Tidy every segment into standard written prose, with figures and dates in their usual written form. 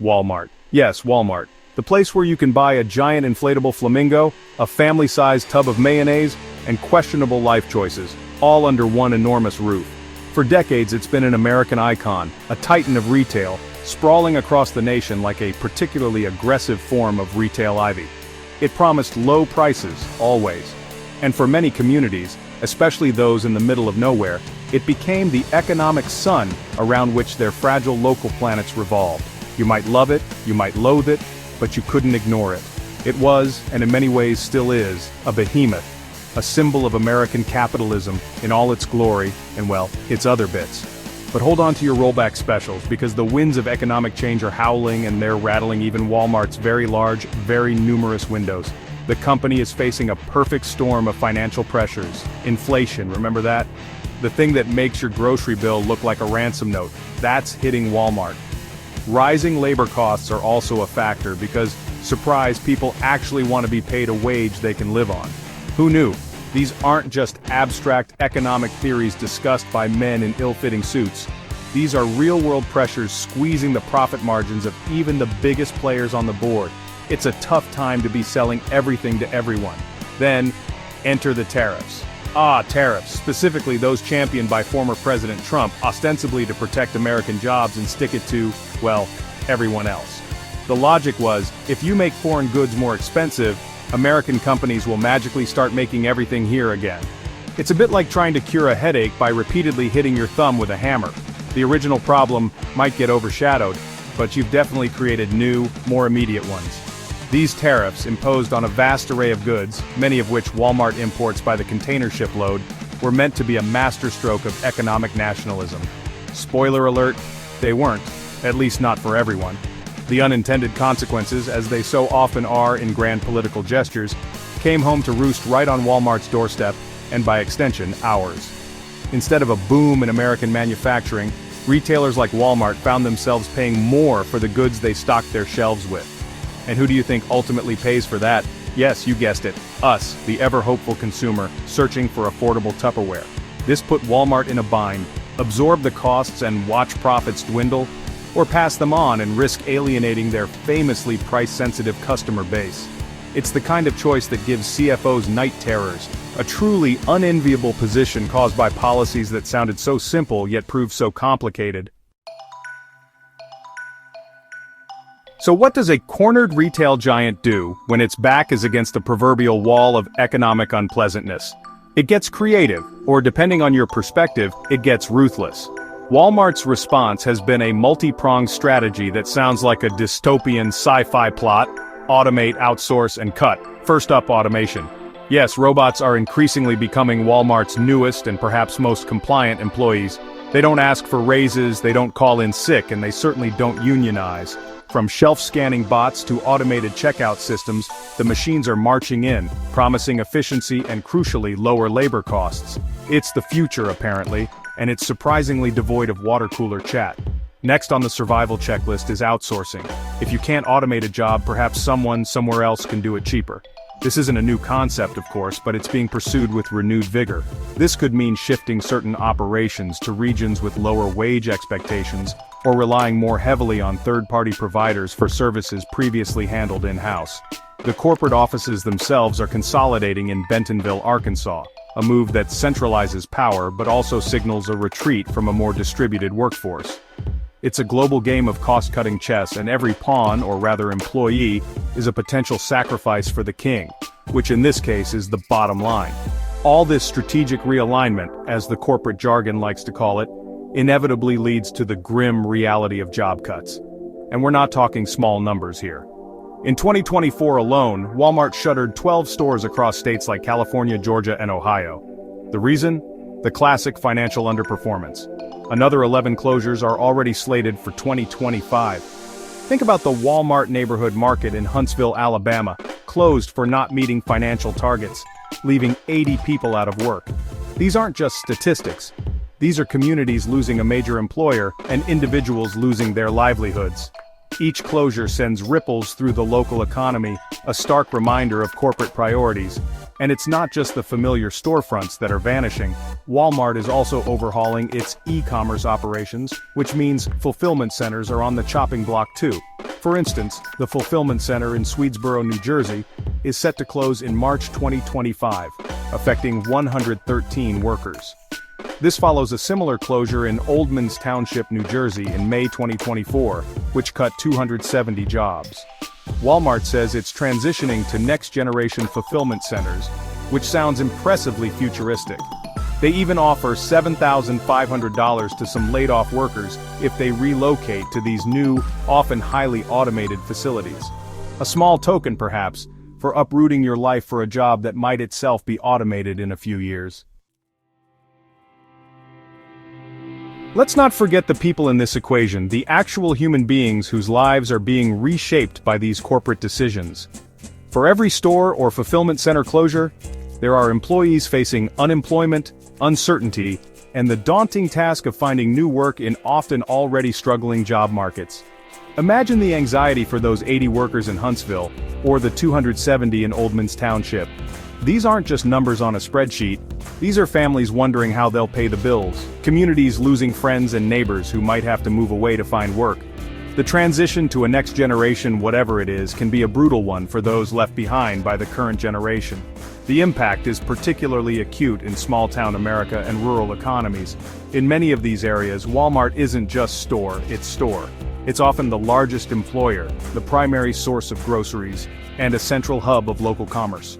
Walmart. Yes, Walmart. The place where you can buy a giant inflatable flamingo, a family-sized tub of mayonnaise, and questionable life choices, all under one enormous roof. For decades it's been an American icon, a titan of retail, sprawling across the nation like a particularly aggressive form of retail ivy. It promised low prices, always. And for many communities, especially those in the middle of nowhere, it became the economic sun around which their fragile local planets revolved. You might love it, you might loathe it, but you couldn't ignore it. It was, and in many ways still is, a behemoth, a symbol of American capitalism in all its glory and, well, its other bits. But hold on to your rollback specials, because the winds of economic change are howling and they're rattling even Walmart's very large, very numerous windows. The company is facing a perfect storm of financial pressures. Inflation, remember that? The thing that makes your grocery bill look like a ransom note. That's hitting Walmart. Rising labor costs are also a factor because, surprise, people actually want to be paid a wage they can live on. Who knew? These aren't just abstract economic theories discussed by men in ill-fitting suits. These are real-world pressures squeezing the profit margins of even the biggest players on the board. It's a tough time to be selling everything to everyone. Then, enter the tariffs. Tariffs, specifically those championed by former President Trump, ostensibly to protect American jobs and stick it to, well, everyone else. The logic was, if you make foreign goods more expensive, American companies will magically start making everything here again. It's a bit like trying to cure a headache by repeatedly hitting your thumb with a hammer. The original problem might get overshadowed, but you've definitely created new, more immediate ones. These tariffs, imposed on a vast array of goods, many of which Walmart imports by the container shipload, were meant to be a masterstroke of economic nationalism. Spoiler alert, they weren't, at least not for everyone. The unintended consequences, as they so often are in grand political gestures, came home to roost right on Walmart's doorstep, and by extension, ours. Instead of a boom in American manufacturing, retailers like Walmart found themselves paying more for the goods they stocked their shelves with. And who do you think ultimately pays for that? Yes, you guessed it, us, the ever-hopeful consumer, searching for affordable Tupperware. This put Walmart in a bind: absorb the costs and watch profits dwindle, or pass them on and risk alienating their famously price-sensitive customer base. It's the kind of choice that gives CFOs night terrors, a truly unenviable position caused by policies that sounded so simple yet proved so complicated. So what does a cornered retail giant do when its back is against the proverbial wall of economic unpleasantness? It gets creative, or depending on your perspective, it gets ruthless. Walmart's response has been a multi-pronged strategy that sounds like a dystopian sci-fi plot: automate, outsource, and cut. First up, automation. Yes, robots are increasingly becoming Walmart's newest and perhaps most compliant employees. They don't ask for raises, they don't call in sick, and they certainly don't unionize. From shelf-scanning bots to automated checkout systems, the machines are marching in, promising efficiency and crucially lower labor costs. It's the future, apparently, and it's surprisingly devoid of water-cooler chat. Next on the survival checklist is outsourcing. If you can't automate a job, perhaps someone somewhere else can do it cheaper. This isn't a new concept, of course, but it's being pursued with renewed vigor. This could mean shifting certain operations to regions with lower wage expectations, or relying more heavily on third-party providers for services previously handled in-house. The corporate offices themselves are consolidating in Bentonville, Arkansas, a move that centralizes power but also signals a retreat from a more distributed workforce. It's a global game of cost-cutting chess, and every pawn, or rather employee, is a potential sacrifice for the king, which in this case is the bottom line. All this strategic realignment, as the corporate jargon likes to call it, inevitably leads to the grim reality of job cuts. And we're not talking small numbers here. In 2024 alone, Walmart shuttered 12 stores across states like California, Georgia, and Ohio. The reason? The classic financial underperformance. Another 11 closures are already slated for 2025. Think about the Walmart neighborhood market in Huntsville, Alabama, closed for not meeting financial targets, leaving 80 people out of work. These aren't just statistics. These are communities losing a major employer and individuals losing their livelihoods. Each closure sends ripples through the local economy, a stark reminder of corporate priorities. And it's not just the familiar storefronts that are vanishing. Walmart is also overhauling its e-commerce operations, which means fulfillment centers are on the chopping block too. For instance, the fulfillment center in Swedesboro, New Jersey, is set to close in March 2025, affecting 113 workers. This follows a similar closure in Oldmans Township, New Jersey in May 2024, which cut 270 jobs. Walmart says it's transitioning to next-generation fulfillment centers, which sounds impressively futuristic. They even offer $7,500 to some laid-off workers if they relocate to these new, often highly automated facilities. A small token, perhaps, for uprooting your life for a job that might itself be automated in a few years. Let's not forget the people in this equation, the actual human beings whose lives are being reshaped by these corporate decisions. For every store or fulfillment center closure, there are employees facing unemployment, uncertainty, and the daunting task of finding new work in often already struggling job markets. Imagine the anxiety for those 80 workers in Huntsville, or the 270 in Oldmans Township. These aren't just numbers on a spreadsheet, these are families wondering how they'll pay the bills, communities losing friends and neighbors who might have to move away to find work. The transition to a next generation, whatever it is, can be a brutal one for those left behind by the current generation. The impact is particularly acute in small-town America and rural economies. In many of these areas, Walmart isn't just store, it's store. It's often the largest employer, the primary source of groceries, and a central hub of local commerce.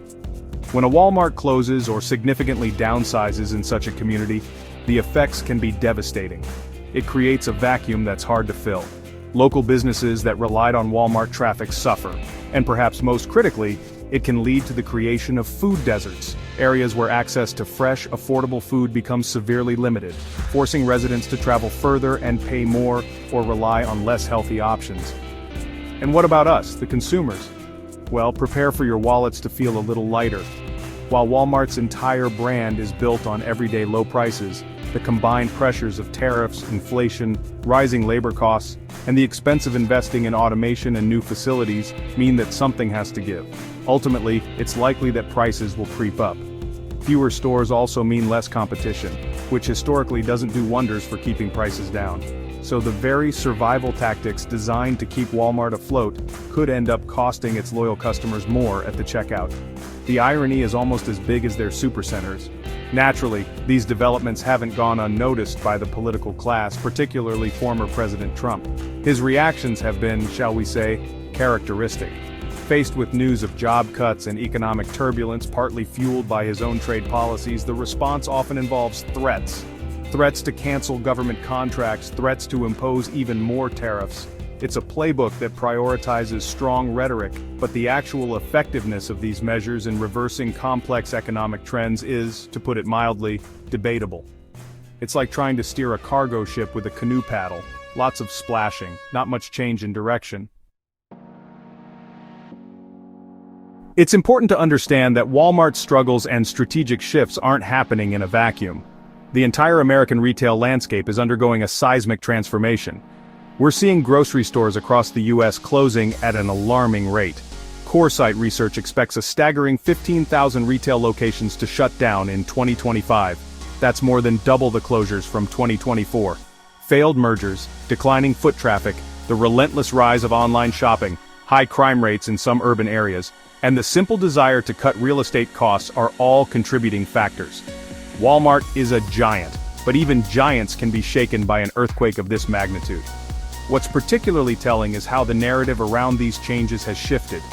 When a Walmart closes or significantly downsizes in such a community, the effects can be devastating. It creates a vacuum that's hard to fill. Local businesses that relied on Walmart traffic suffer, and perhaps most critically, it can lead to the creation of food deserts, areas where access to fresh, affordable food becomes severely limited, forcing residents to travel further and pay more or rely on less healthy options. And what about us, the consumers? Well, prepare for your wallets to feel a little lighter. While Walmart's entire brand is built on everyday low prices, the combined pressures of tariffs, inflation, rising labor costs, and the expense of investing in automation and new facilities mean that something has to give. Ultimately, it's likely that prices will creep up. Fewer stores also mean less competition, which historically doesn't do wonders for keeping prices down. So the very survival tactics designed to keep Walmart afloat could end up costing its loyal customers more at the checkout. The irony is almost as big as their supercenters. Naturally, these developments haven't gone unnoticed by the political class, particularly former President Trump. His reactions have been, shall we say, characteristic. Faced with news of job cuts and economic turbulence partly fueled by his own trade policies, the response often involves threats. Threats to cancel government contracts, threats to impose even more tariffs. It's a playbook that prioritizes strong rhetoric, but the actual effectiveness of these measures in reversing complex economic trends is, to put it mildly, debatable. It's like trying to steer a cargo ship with a canoe paddle. Lots of splashing, not much change in direction. It's important to understand that Walmart's struggles and strategic shifts aren't happening in a vacuum. The entire American retail landscape is undergoing a seismic transformation. We're seeing grocery stores across the U.S. closing at an alarming rate. Coresight Research expects a staggering 15,000 retail locations to shut down in 2025. That's more than double the closures from 2024. Failed mergers, declining foot traffic, the relentless rise of online shopping, high crime rates in some urban areas, and the simple desire to cut real estate costs are all contributing factors. Walmart is a giant, but even giants can be shaken by an earthquake of this magnitude. What's particularly telling is how the narrative around these changes has shifted.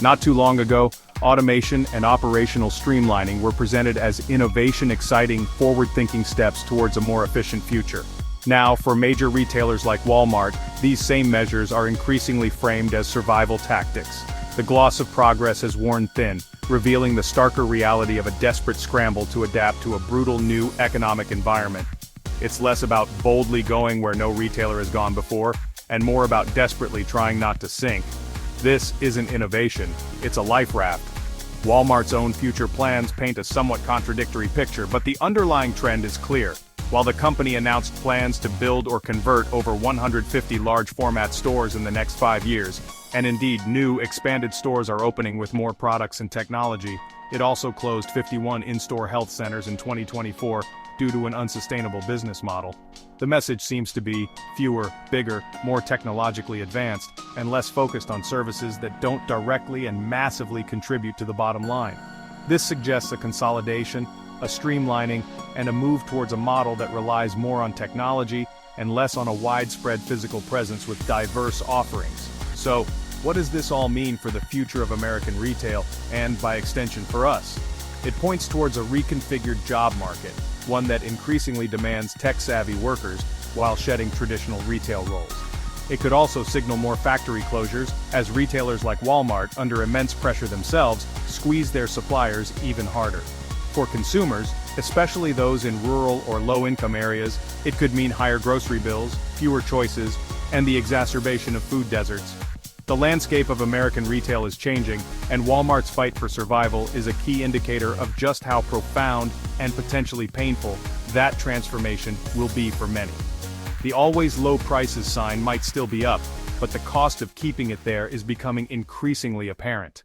Not too long ago, automation and operational streamlining were presented as innovation-exciting, forward-thinking steps towards a more efficient future. Now, for major retailers like Walmart, these same measures are increasingly framed as survival tactics. The gloss of progress has worn thin, revealing the starker reality of a desperate scramble to adapt to a brutal new economic environment. It's less about boldly going where no retailer has gone before, and more about desperately trying not to sink. This isn't innovation, it's a life raft. Walmart's own future plans paint a somewhat contradictory picture, but the underlying trend is clear. While the company announced plans to build or convert over 150 large-format stores in the next 5 years, and indeed new, expanded stores are opening with more products and technology, it also closed 51 in-store health centers in 2024, due to an unsustainable business model. The message seems to be fewer, bigger, more technologically advanced, and less focused on services that don't directly and massively contribute to the bottom line. This suggests a consolidation, a streamlining, and a move towards a model that relies more on technology and less on a widespread physical presence with diverse offerings. So, what does this all mean for the future of American retail, and by extension for us? It points towards a reconfigured job market, one that increasingly demands tech-savvy workers while shedding traditional retail roles. It could also signal more factory closures, as retailers like Walmart, under immense pressure themselves, squeeze their suppliers even harder. For consumers, especially those in rural or low-income areas, it could mean higher grocery bills, fewer choices, and the exacerbation of food deserts. The landscape of American retail is changing, and Walmart's fight for survival is a key indicator of just how profound and potentially painful that transformation will be for many. The always low prices sign might still be up, but the cost of keeping it there is becoming increasingly apparent.